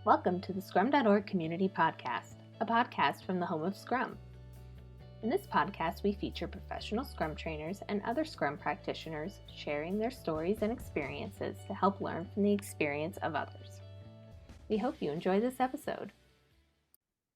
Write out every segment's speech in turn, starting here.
Welcome to the Scrum.org Community Podcast, a podcast from the home of Scrum. In this podcast, we feature professional Scrum trainers and other Scrum practitioners sharing their stories and experiences to help learn from the experience of others. We hope you enjoy this episode.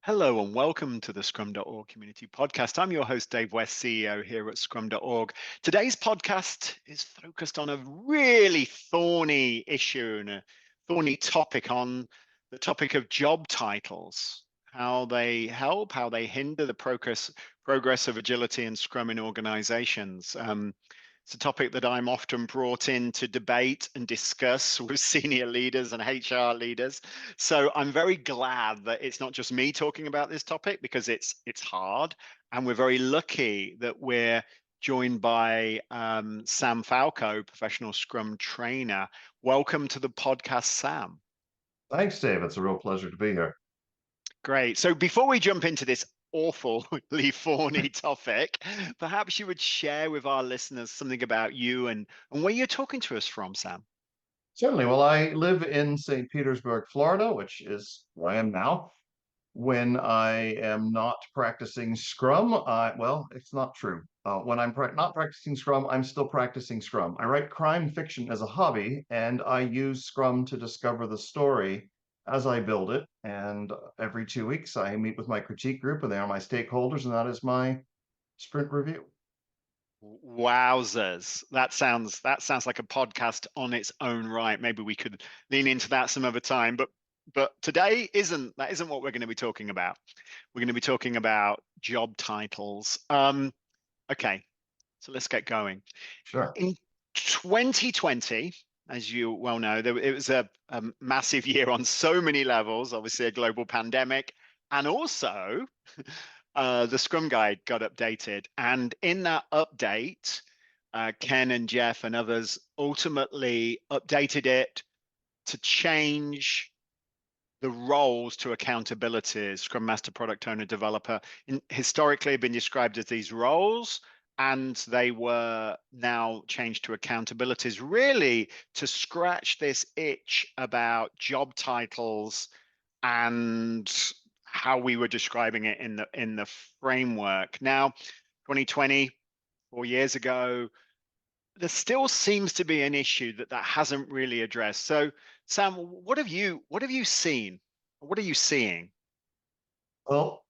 Hello and welcome to the Scrum.org Community Podcast. I'm your host, Dave West, CEO here at Scrum.org. Today's podcast is focused on a really thorny issue and a thorny topic on the topic of job titles, how they help, how they hinder the progress of agility and Scrum in organizations. It's a topic that I'm often brought in to debate and discuss with senior leaders and HR leaders. So I'm very glad that it's not just me talking about this topic because it's hard. And we're very lucky that we're joined by Sam Falco, professional Scrum trainer. Welcome to the podcast, Sam. Thanks, Dave. It's a real pleasure to be here. Great. So before we jump into this awfully thorny topic, perhaps you would share with our listeners something about you and where you're talking to us from, Sam. Certainly. Well, I live in St. Petersburg, Florida, which is where I am now. When I am not practicing Scrum, well, it's not true. When I'm not practicing Scrum, I'm still practicing Scrum. I write crime fiction as a hobby, and I use Scrum to discover the story as I build it. And every 2 weeks, I meet with my critique group, and they are my stakeholders, and that is my sprint review. Wowzers. That sounds like a podcast on its own right. Maybe we could lean into that some other time, but today isn't what we're going to be talking about. We're going to be talking about job titles. Okay, so let's get going. Sure. In 2020, as you well know, it was a massive year on so many levels, obviously a global pandemic, and also the Scrum Guide got updated. And in that update, Ken and Jeff and others ultimately updated it to change the roles to accountabilities. Scrum Master, Product Owner, Developer historically have been described as these roles, and they were now changed to accountabilities, really to scratch this itch about job titles and how we were describing it in the framework. Now, 2020, 4 years ago, there still seems to be an issue that hasn't really addressed. So, Sam, what have you seen? What are you seeing? Well,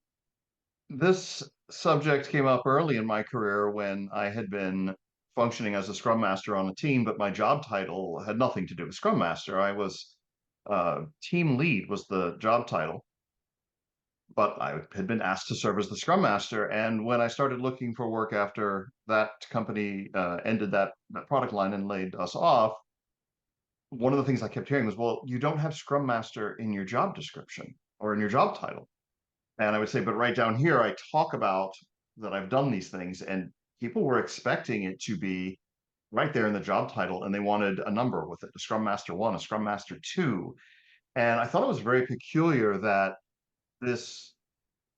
this subject came up early in my career when I had been functioning as a Scrum Master on a team, but my job title had nothing to do with Scrum Master. I was team lead was the job title, but I had been asked to serve as the Scrum Master. And when I started looking for work after that company ended that product line and laid us off, one of the things I kept hearing was, well, you don't have Scrum Master in your job description or in your job title. And I would say, but right down here, I talk about that I've done these things, and people were expecting it to be right there in the job title, and they wanted a number with it, a Scrum Master 1, a Scrum Master 2. And I thought it was very peculiar that this,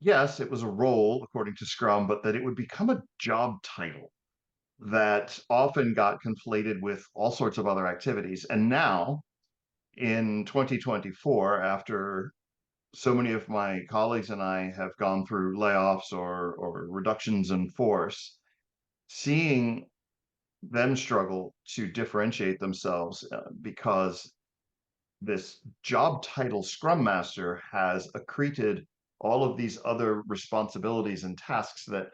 yes, it was a role according to Scrum, but that it would become a job title that often got conflated with all sorts of other activities. And now in 2024, after so many of my colleagues and I have gone through layoffs or reductions in force, seeing them struggle to differentiate themselves because this job title Scrum Master has accreted all of these other responsibilities and tasks that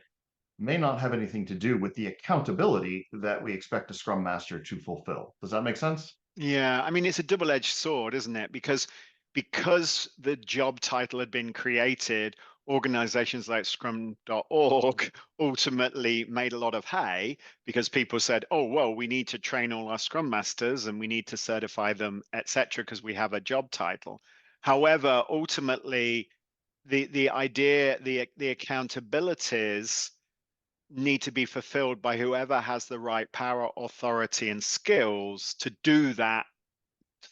may not have anything to do with the accountability that we expect a Scrum Master to fulfill. Does that make sense? Yeah, I mean, it's a double-edged sword, isn't it? Because the job title had been created, organizations like Scrum.org ultimately made a lot of hay because people said, oh, well, we need to train all our Scrum Masters and we need to certify them, etc., because we have a job title. However, ultimately, the idea, the accountabilities need to be fulfilled by whoever has the right power, authority, and skills to do that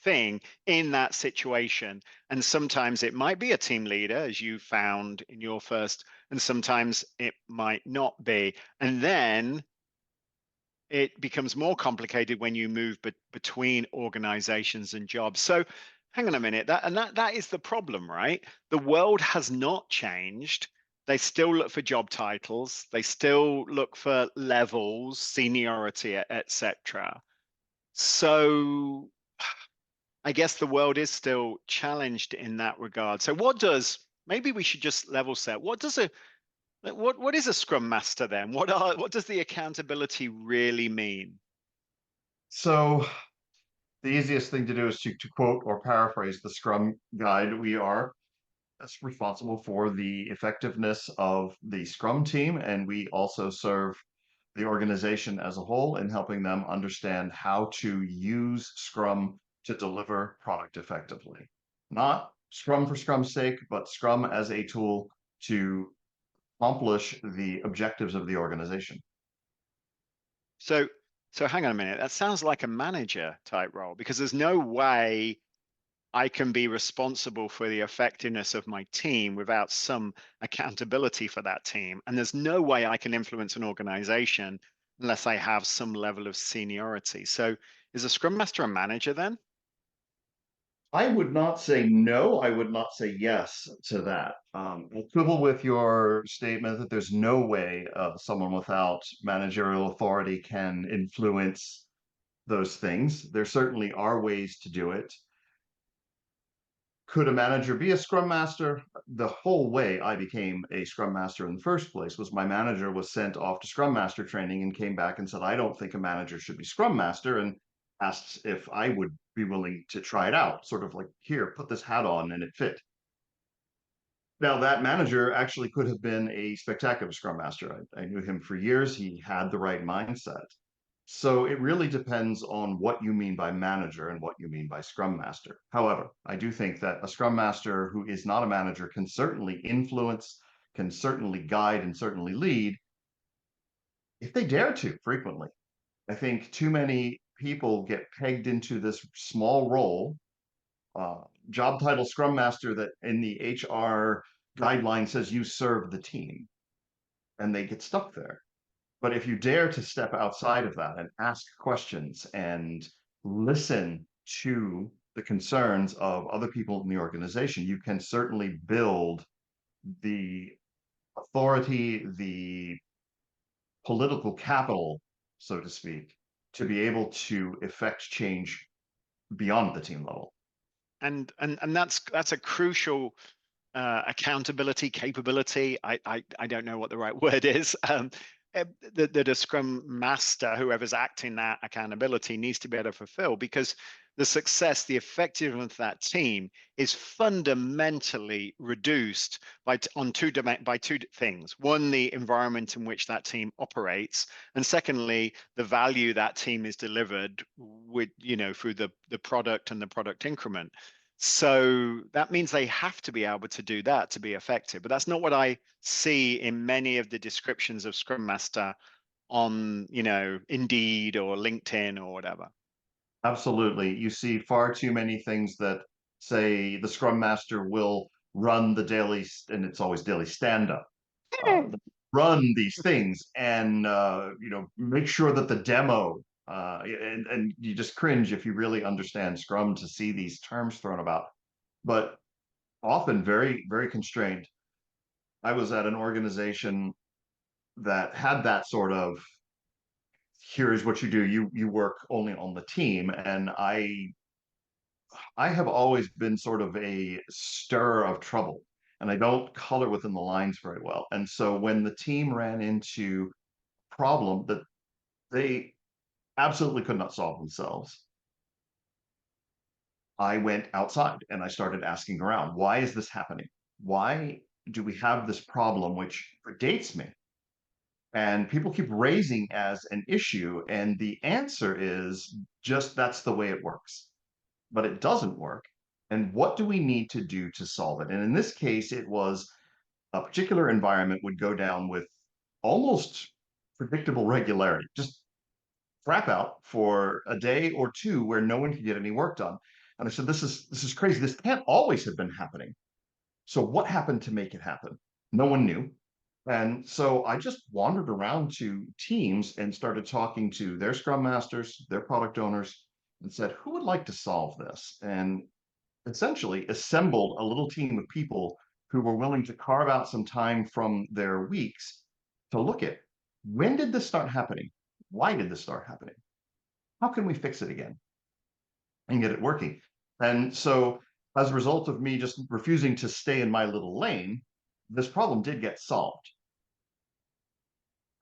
thing in that situation. And sometimes it might be a team leader, as you found in your first, and sometimes it might not be. And then it becomes more complicated when you move between organizations and jobs. So hang on a minute. That is the problem, right? The world has not changed. They still look for job titles. They still look for levels, seniority, etc. So I guess the world is still challenged in that regard. So maybe we should just level set. What is a Scrum Master then? What does the accountability really mean? So the easiest thing to do is to quote or paraphrase the Scrum guide. We are responsible for the effectiveness of the Scrum team, and we also serve the organization as a whole in helping them understand how to use Scrum to deliver product effectively. Not Scrum for Scrum's sake, but Scrum as a tool to accomplish the objectives of the organization. So hang on a minute. That sounds like a manager type role, because there's no way I can be responsible for the effectiveness of my team without some accountability for that team. And there's no way I can influence an organization unless I have some level of seniority. So is a Scrum Master a manager then? I would not say no. I would not say yes to that. I quibble with your statement that there's no way someone without managerial authority can influence those things. There certainly are ways to do it. Could a manager be a scrum master? The whole way I became a scrum master in the first place was my manager was sent off to scrum master training and came back and said, I don't think a manager should be scrum master, and asked if I would be willing to try it out, sort of like, here, put this hat on, and it fit. Now, that manager actually could have been a spectacular scrum master. I knew him for years. He had the right mindset. So it really depends on what you mean by manager and what you mean by scrum master. However, I do think that a scrum master who is not a manager can certainly influence, can certainly guide, and certainly lead if they dare to frequently. I think too many people get pegged into this small role, job title scrum master, that in the HR guideline says you serve the team, and they get stuck there. But if you dare to step outside of that and ask questions and listen to the concerns of other people in the organization, you can certainly build the authority, the political capital, so to speak, to be able to effect change beyond the team level. And that's a crucial accountability capability. I don't know what the right word is. That a Scrum Master, whoever's acting that accountability, needs to be able to fulfill, because the success, the effectiveness of that team is fundamentally reduced by two things. One, the environment in which that team operates, and secondly, the value that team is delivered with, through the product and the product increment. So that means they have to be able to do that to be effective. But that's not what I see in many of the descriptions of Scrum Master on, Indeed or LinkedIn or whatever. Absolutely. You see far too many things that say the Scrum Master will run the daily, and it's always daily stand up, run these things and make sure that the demo and you just cringe if you really understand Scrum to see these terms thrown about, but often very, very constrained. I was at an organization that had that sort of, here's what you do, you work only on the team, and I have always been sort of a stirrer of trouble, and I don't color within the lines very well. And so when the team ran into a problem that they absolutely could not solve themselves, I went outside and I started asking around, why is this happening? Why do we have this problem which predates me? And people keep raising as an issue, and the answer is just that's the way it works. But it doesn't work. And what do we need to do to solve it? And in this case, it was a particular environment would go down with almost predictable regularity, just crap out for a day or two where no one could get any work done. And I said, this is crazy. This can't always have been happening. So what happened to make it happen? No one knew. And so I just wandered around to teams and started talking to their scrum masters, their product owners, and said, who would like to solve this? And essentially assembled a little team of people who were willing to carve out some time from their weeks to look at, when did this start happening? Why did this start happening? How can we fix it again and get it working? And so, as a result of me just refusing to stay in my little lane, this problem did get solved.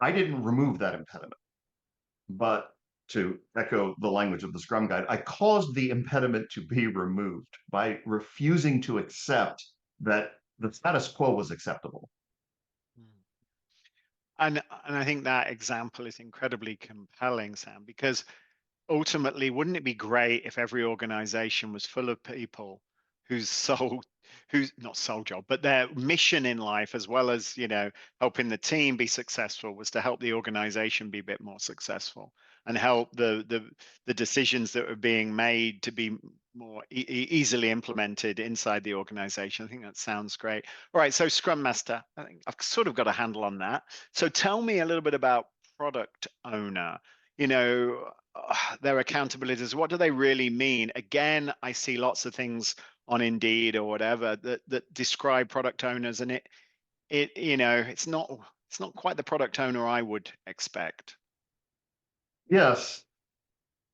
I didn't remove that impediment, but to echo the language of the Scrum Guide, I caused the impediment to be removed by refusing to accept that the status quo was acceptable. And I think that example is incredibly compelling, Sam, because ultimately, wouldn't it be great if every organization was full of people whose who's not sole job, but their mission in life, as well as, helping the team be successful, was to help the organization be a bit more successful and help the decisions that were being made to be more easily implemented inside the organization. I think that sounds great. All right, so Scrum Master, I think I've sort of got a handle on that. So tell me a little bit about product owner. Their accountabilities, what do they really mean? Again, I see lots of things on Indeed or whatever that describe product owners, and it's not quite the product owner I would expect. Yes,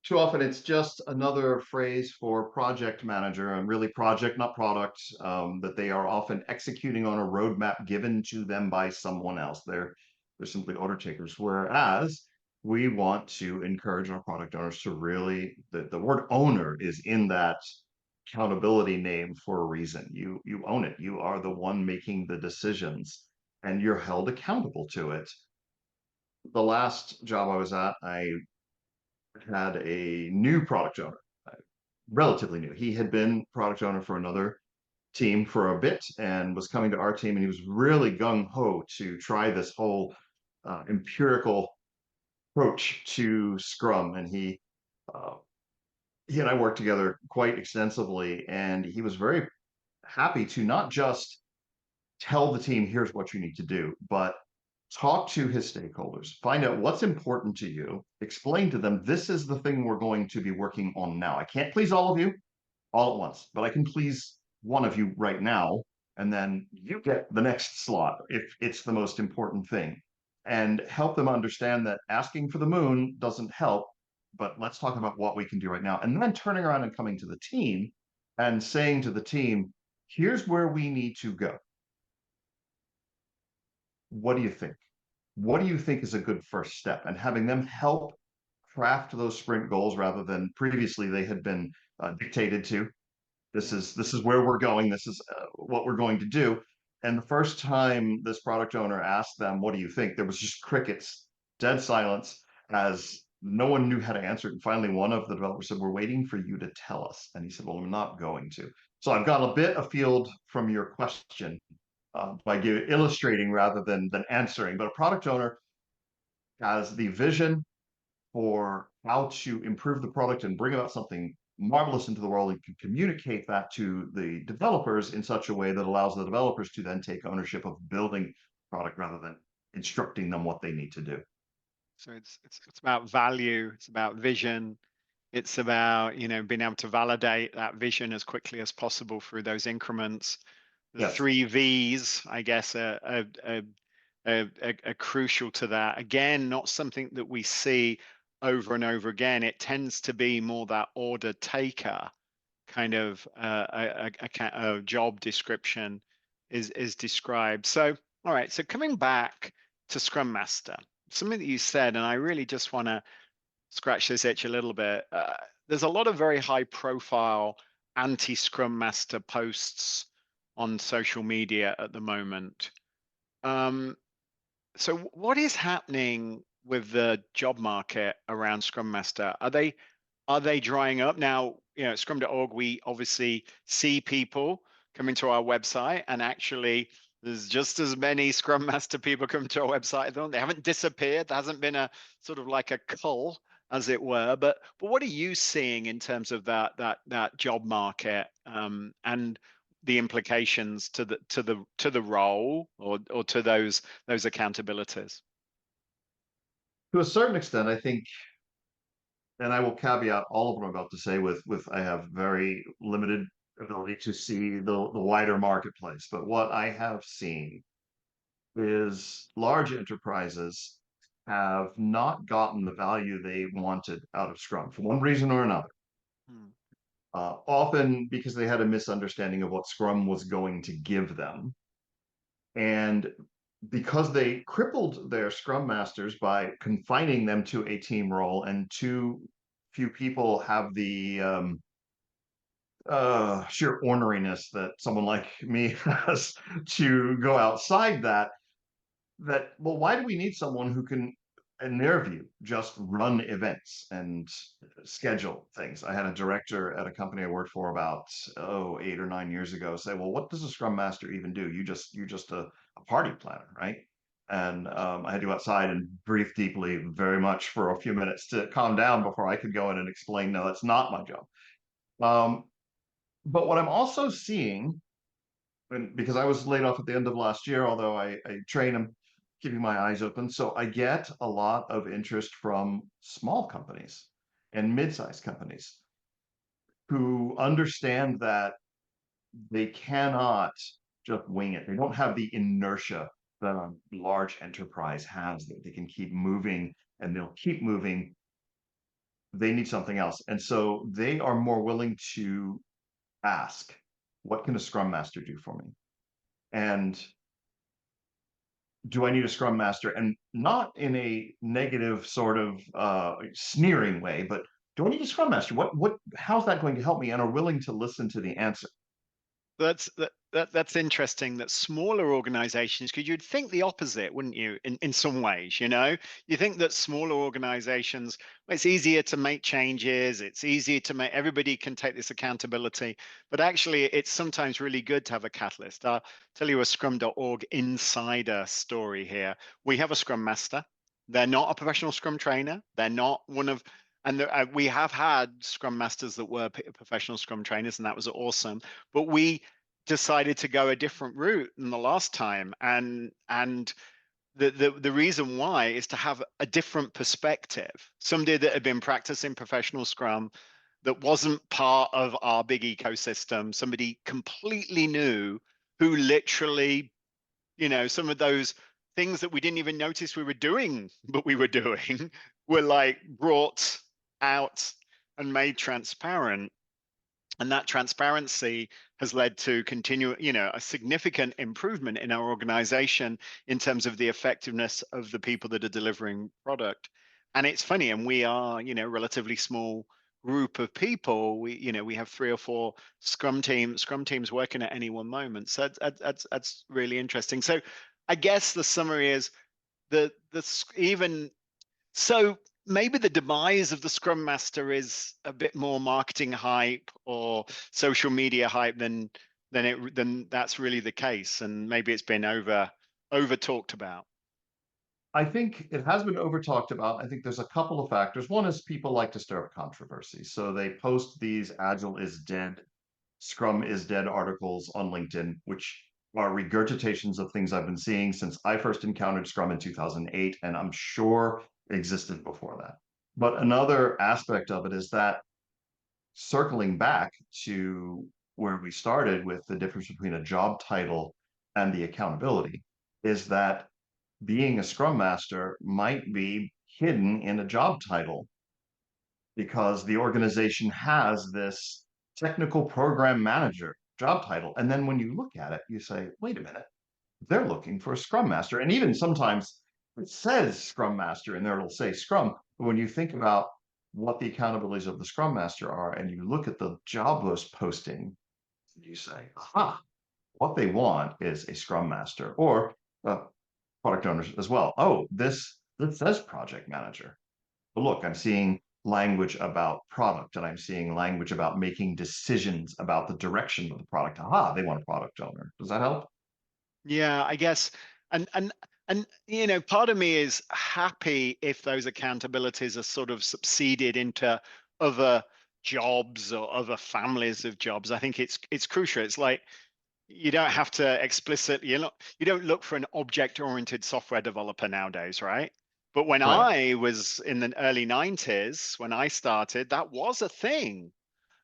too often it's just another phrase for project manager, and really project, not product, that they are often executing on a roadmap given to them by someone else. They're simply order takers. Whereas we want to encourage our product owners to really, the word owner is in that accountability name for a reason. You own it. You are the one making the decisions, and you're held accountable to it. The last job I was at, I had a new product owner, relatively new. He had been product owner for another team for a bit and was coming to our team, and he was really gung ho to try this whole empirical approach to Scrum. And he and I worked together quite extensively, and he was very happy to not just tell the team, here's what you need to do, but talk to his stakeholders, find out what's important to you, explain to them, this is the thing we're going to be working on now. I can't please all of you all at once, but I can please one of you right now, and then you get the next slot if it's the most important thing. And help them understand that asking for the moon doesn't help, but let's talk about what we can do right now. And then turning around and coming to the team and saying to the team, here's where we need to go. What do you think? What do you think is a good first step? And having them help craft those sprint goals rather than previously they had been dictated to. This is where we're going. This is what we're going to do. And the first time this product owner asked them, "What do you think?" there was just crickets, dead silence, as no one knew how to answer it. And finally, one of the developers said, "We're waiting for you to tell us." And he said, "Well, I'm not going to." So I've got a bit afield from your question by illustrating rather than answering. But a product owner has the vision for how to improve the product and bring about something marvelous into the world, and can communicate that to the developers in such a way that allows the developers to then take ownership of building product rather than instructing them what they need to do. So it's about value, it's about vision, it's about being able to validate that vision as quickly as possible through those increments. The Yes. 3 V's, I guess, are crucial to that. Again, not something that we see over and over again. It tends to be more that order taker kind of a job description is described. So, all right. So coming back to Scrum Master, something that you said, and I really just want to scratch this itch a little bit. There's a lot of very high profile anti-Scrum Master posts on social media at the moment. So what is happening with the job market around Scrum Master? Are they drying up now? At Scrum.org, we obviously see people coming to our website, and actually there's just as many Scrum Master people come to our website. They haven't disappeared. There hasn't been a sort of like a cull, as it were. But what are you seeing in terms of that job market, and the implications to the role, or to those accountabilities? To a certain extent, I think, and I will caveat all of what I'm about to say with I have very limited ability to see the wider marketplace. But what I have seen is large enterprises have not gotten the value they wanted out of Scrum for one reason or another. Hmm. Often because they had a misunderstanding of what Scrum was going to give them. And because they crippled their Scrum Masters by confining them to a team role, and too few people have the sheer orneriness that someone like me has to go outside that, well, why do we need someone who can, in their view, just run events and schedule things? I had a director at a company I worked for about 8 or 9 years ago say, well, what does a scrum master even do? You're just a party planner, right? And I had to go outside and breathe deeply very much for a few minutes to calm down before I could go in and explain, no, that's not my job. But what I'm also seeing, and because I was laid off at the end of last year, although I train, I'm keeping my eyes open. So I get a lot of interest from small companies and mid-sized companies who understand that they cannot just wing it. They don't have the inertia that a large enterprise has, that they can keep moving and they'll keep moving. They need something else. And so they are more willing to ask, what can a scrum master do for me? And do I need a scrum master? And not in a negative sort of sneering way, but do I need a scrum master? How's that going to help me? And are willing to listen to the answer. That's interesting that smaller organizations, because you'd think the opposite, wouldn't you, in some ways, you know? You think that smaller organizations, well, it's easier to make changes, it's easier to make, everybody can take this accountability, but actually it's sometimes really good to have a catalyst. I'll tell you a Scrum.org insider story here. We have a Scrum Master. They're not a professional Scrum trainer. They're not one of, and we have had Scrum Masters that were professional Scrum trainers, and that was awesome. But we decided to go a different route than the last time, and the reason why is to have a different perspective. Somebody that had been practicing professional Scrum, that wasn't part of our big ecosystem, somebody completely new, who literally, you know, some of those things that we didn't even notice we were doing, but we were doing, were like brought out and made transparent. And that transparency has led to continue, you know, a significant improvement in our organization in terms of the effectiveness of the people that are delivering product. And it's funny, and we are, you know, relatively small group of people. We, you know, we have 3 or 4 scrum teams working at any one moment. So that's really interesting. So I guess the summary is that even so, maybe the demise of the Scrum Master is a bit more marketing hype or social media hype than that's really the case, and maybe it's been over talked about. I think it has been over talked about. I think there's a couple of factors. One is people like to stir up controversy. So they post these Agile is dead, Scrum is dead articles on LinkedIn, which are regurgitations of things I've been seeing since I first encountered Scrum in 2008, and I'm sure existed before that. But another aspect of it is that, circling back to where we started with the difference between a job title and the accountability, is that being a scrum master might be hidden in a job title because the organization has this technical program manager job title. And then when you look at it, you say, wait a minute, they're looking for a scrum master. And even sometimes it says scrum master and there it'll say scrum. But when you think about what the accountabilities of the scrum master are, and you look at the job list posting, you say, aha, what they want is a scrum master, or product owners as well. Oh, this says project manager. But look, I'm seeing language about product, and I'm seeing language about making decisions about the direction of the product. Aha, they want a product owner. Does that help? Yeah, I guess, and you know, part of me is happy if those accountabilities are sort of subsided into other jobs or other families of jobs. I think it's crucial. It's like, you don't have to explicitly, you don't look for an object-oriented software developer nowadays, right? But when Right. I was in the early 90s, when I started, that was a thing.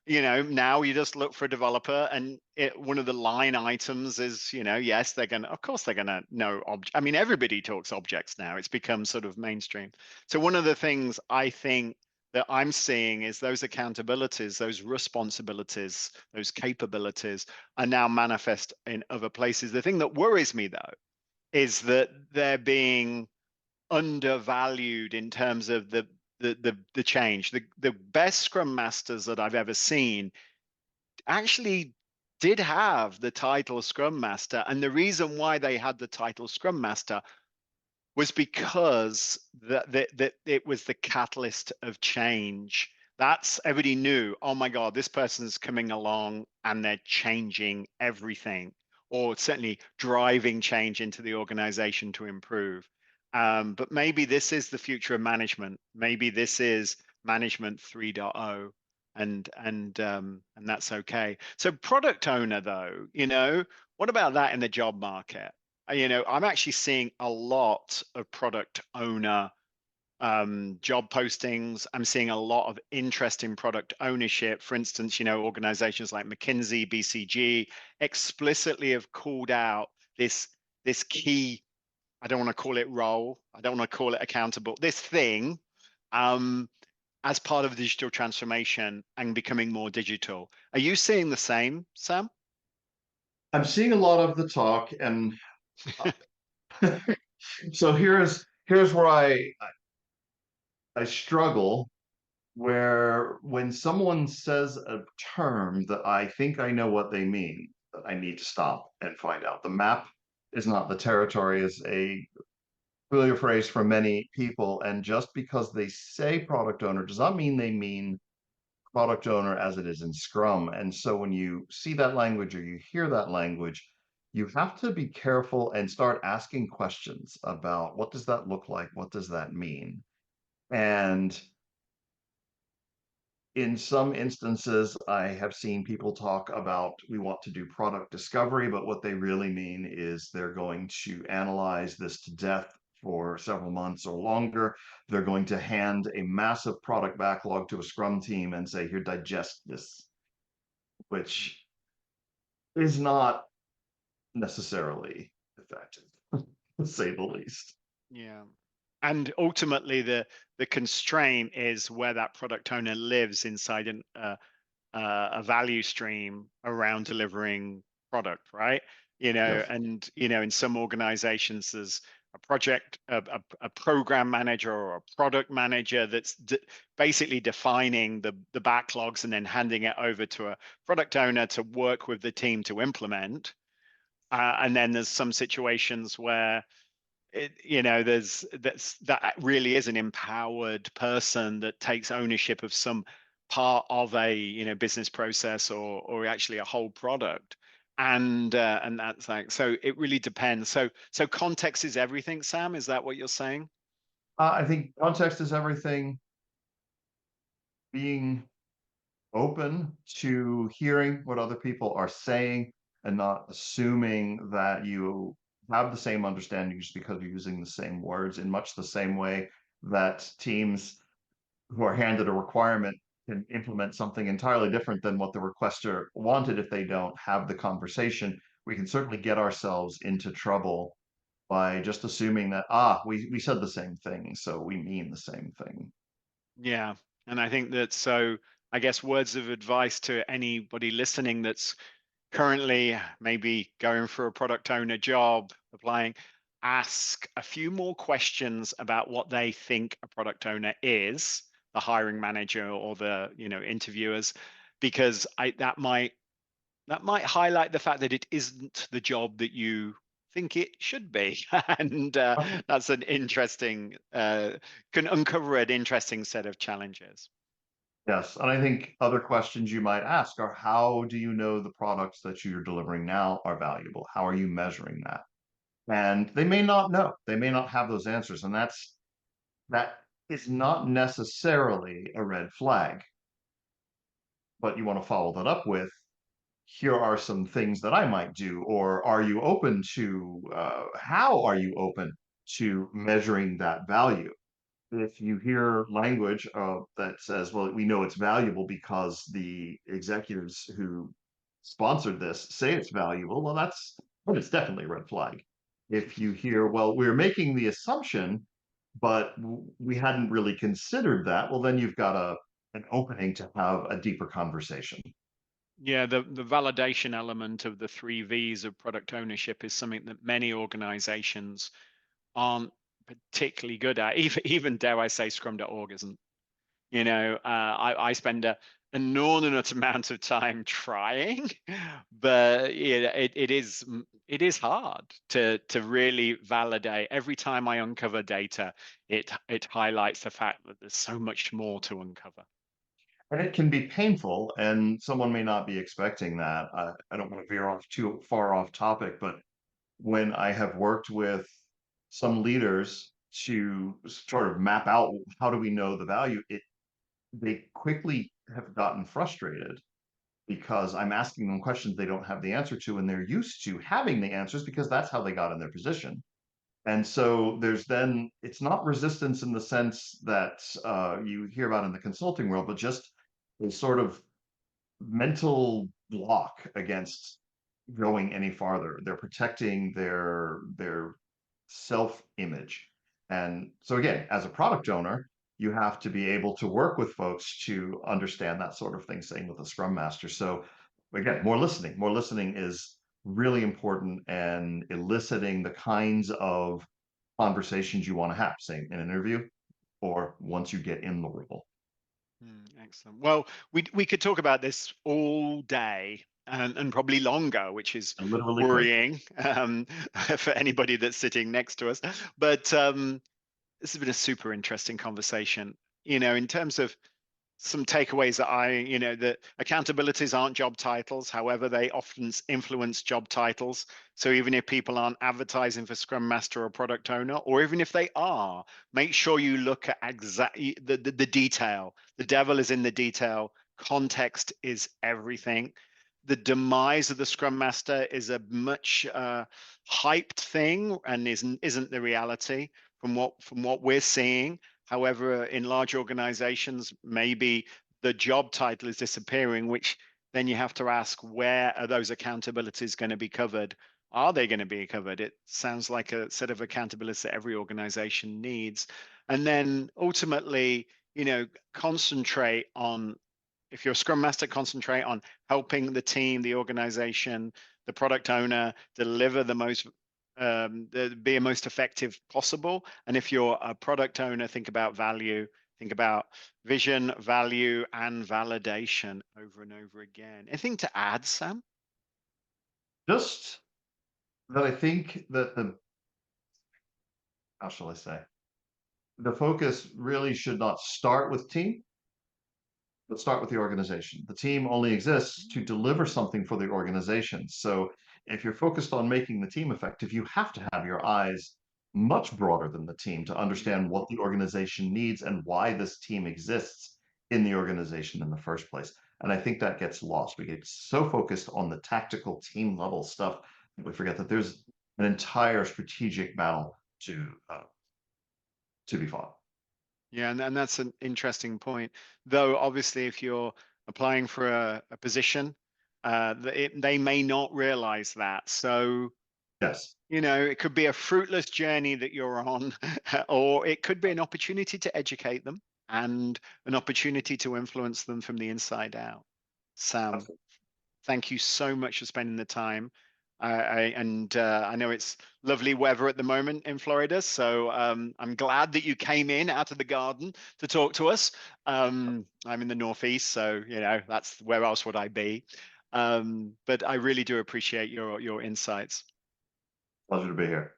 Now you just look for a developer, and one of the line items is, yes, of course they're gonna know I mean, everybody talks objects now. It's become sort of mainstream. So one of the things I think that I'm seeing is those accountabilities, those responsibilities, those capabilities are now manifest in other places. The thing that worries me though is that they're being undervalued in terms of the change. The best Scrum Masters that I've ever seen actually did have the title Scrum Master, and the reason why they had the title Scrum Master was because that it was the catalyst of change. That's everybody knew, oh my God, this person's coming along and they're changing everything, or certainly driving change into the organization to improve. But maybe this is the future of management. Maybe this is management 3.0, and that's okay. So product owner, though, what about that in the job market? I'm actually seeing a lot of product owner job postings. I'm seeing a lot of interest in product ownership. For instance, organizations like McKinsey, BCG explicitly have called out this key, I don't want to call it role, I don't want to call it accountable, this thing as part of the digital transformation and becoming more digital. Are you seeing the same, Sam? I'm seeing a lot of the talk, and so here's where I struggle, where when someone says a term that I think I know what they mean, that I need to stop and find out. The map is not the territory is a familiar phrase for many people, and just because they say product owner does not mean they mean product owner as it is in Scrum. And so when you see that language or you hear that language, you have to be careful and start asking questions about what does that look like? What does that mean? And in some instances, I have seen people talk about we want to do product discovery, but what they really mean is they're going to analyze this to death for several months or longer. They're going to hand a massive product backlog to a Scrum team and say, here, digest this, which is not necessarily effective, to say the least. Yeah. And ultimately, the constraint is where that product owner lives inside a value stream around delivering product, right? Yes. And in some organizations, there's a project, a program manager or a product manager that's basically defining the backlogs and then handing it over to a product owner to work with the team to implement. And then there's some situations where that really is an empowered person that takes ownership of some part of a business process or actually a whole product, and that's like, so it really depends. So context is everything, Sam, is that what you're saying? I think context is everything. Being open to hearing what other people are saying and not assuming that you have the same understanding just because you're using the same words, in much the same way that teams who are handed a requirement can implement something entirely different than what the requester wanted. If they don't have the conversation, we can certainly get ourselves into trouble by just assuming that, we said the same thing, so we mean the same thing. Yeah. And I think that, so I guess words of advice to anybody listening that's currently maybe going for a product owner job, applying, ask a few more questions about what they think a product owner is, the hiring manager or the interviewers, because that might highlight the fact that it isn't the job that you think it should be. And that's an interesting, can uncover an interesting set of challenges. Yes, and I think other questions you might ask are, how do you know the products that you're delivering now are valuable? How are you measuring that? And they may not know. They may not have those answers, and that is not necessarily a red flag. But you want to follow that up with, here are some things that I might do, or are you open to, how are you open to measuring that value? if you hear language that says, well, we know it's valuable because the executives who sponsored this say it's valuable, well, it's definitely a red flag. If you hear, well, we're making the assumption, but we hadn't really considered that, well, then you've got an opening to have a deeper conversation. Yeah, the validation element of the 3 V's of product ownership is something that many organizations aren't particularly good at. Even dare I say, Scrum.org isn't. I spend an inordinate amount of time trying, but it is hard to really validate. Every time I uncover data, it highlights the fact that there's so much more to uncover. And it can be painful, and someone may not be expecting that. I don't want to veer off too far off topic, but when I have worked with some leaders to sort of map out how do we know the value, they quickly have gotten frustrated because I'm asking them questions they don't have the answer to, and they're used to having the answers because that's how they got in their position. And so it's not resistance in the sense that you hear about in the consulting world, but just a sort of mental block against going any farther. They're protecting their self-image. And so again, as a product owner, you have to be able to work with folks to understand that sort of thing, same with a Scrum Master. So again, more listening. More listening is really important, and eliciting the kinds of conversations you want to have, say in an interview or once you get in the role. Excellent. Well, we could talk about this all day and probably longer, which is I literally could. worrying for anybody that's sitting next to us. But this has been a super interesting conversation. In terms of some takeaways that accountabilities aren't job titles. However, they often influence job titles. So even if people aren't advertising for Scrum Master or product owner, or even if they are, make sure you look at exactly the detail. The devil is in the detail. Context is everything. The demise of the Scrum Master is a much hyped thing and isn't the reality from what we're seeing. However, in large organizations, maybe the job title is disappearing, which then you have to ask, where are those accountabilities going to be covered? Are they going to be covered? It sounds like a set of accountabilities that every organization needs. And then ultimately, concentrate on, if you're a Scrum Master, concentrate on helping the team, the organization, the product owner deliver be most effective possible. And if you're a product owner, think about value, think about vision, value, and validation over and over again. Anything to add, Sam? Just that I think that how shall I say, the focus really should not start with team, but start with the organization. The team only exists to deliver something for the organization. So if you're focused on making the team effective, you have to have your eyes much broader than the team to understand what the organization needs and why this team exists in the organization in the first place. And I think that gets lost. We get so focused on the tactical team level stuff that we forget that there's an entire strategic battle to be fought. Yeah, and that's an interesting point. Though obviously, if you're applying for a position, they may not realize that. So Yes. it could be a fruitless journey that you're on, or it could be an opportunity to educate them and an opportunity to influence them from the inside out. Sam, Absolutely. thank you so much for spending the time. I know it's lovely weather at the moment in Florida, so I'm glad that you came in out of the garden to talk to us. I'm in the Northeast, so that's where else would I be? But I really do appreciate your insights. Pleasure to be here.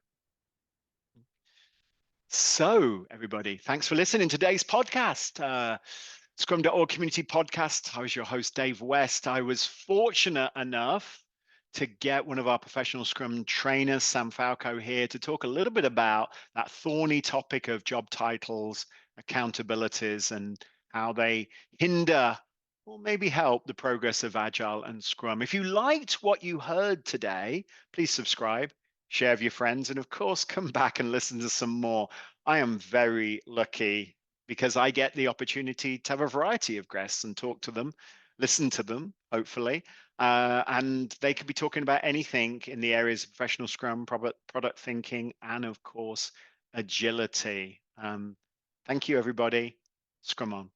So, everybody, thanks for listening to today's podcast, Scrum.org Community Podcast. I was your host, Dave West. I was fortunate enough to get one of our professional Scrum trainers, Sam Falco, here to talk a little bit about that thorny topic of job titles, accountabilities, and how they hinder or maybe help the progress of Agile and Scrum. If you liked what you heard today, please subscribe, share with your friends, and of course, come back and listen to some more. I am very lucky because I get the opportunity to have a variety of guests and talk to them, listen to them, hopefully. And they could be talking about anything in the areas of professional Scrum, product thinking, and of course, agility. Thank you, everybody. Scrum on.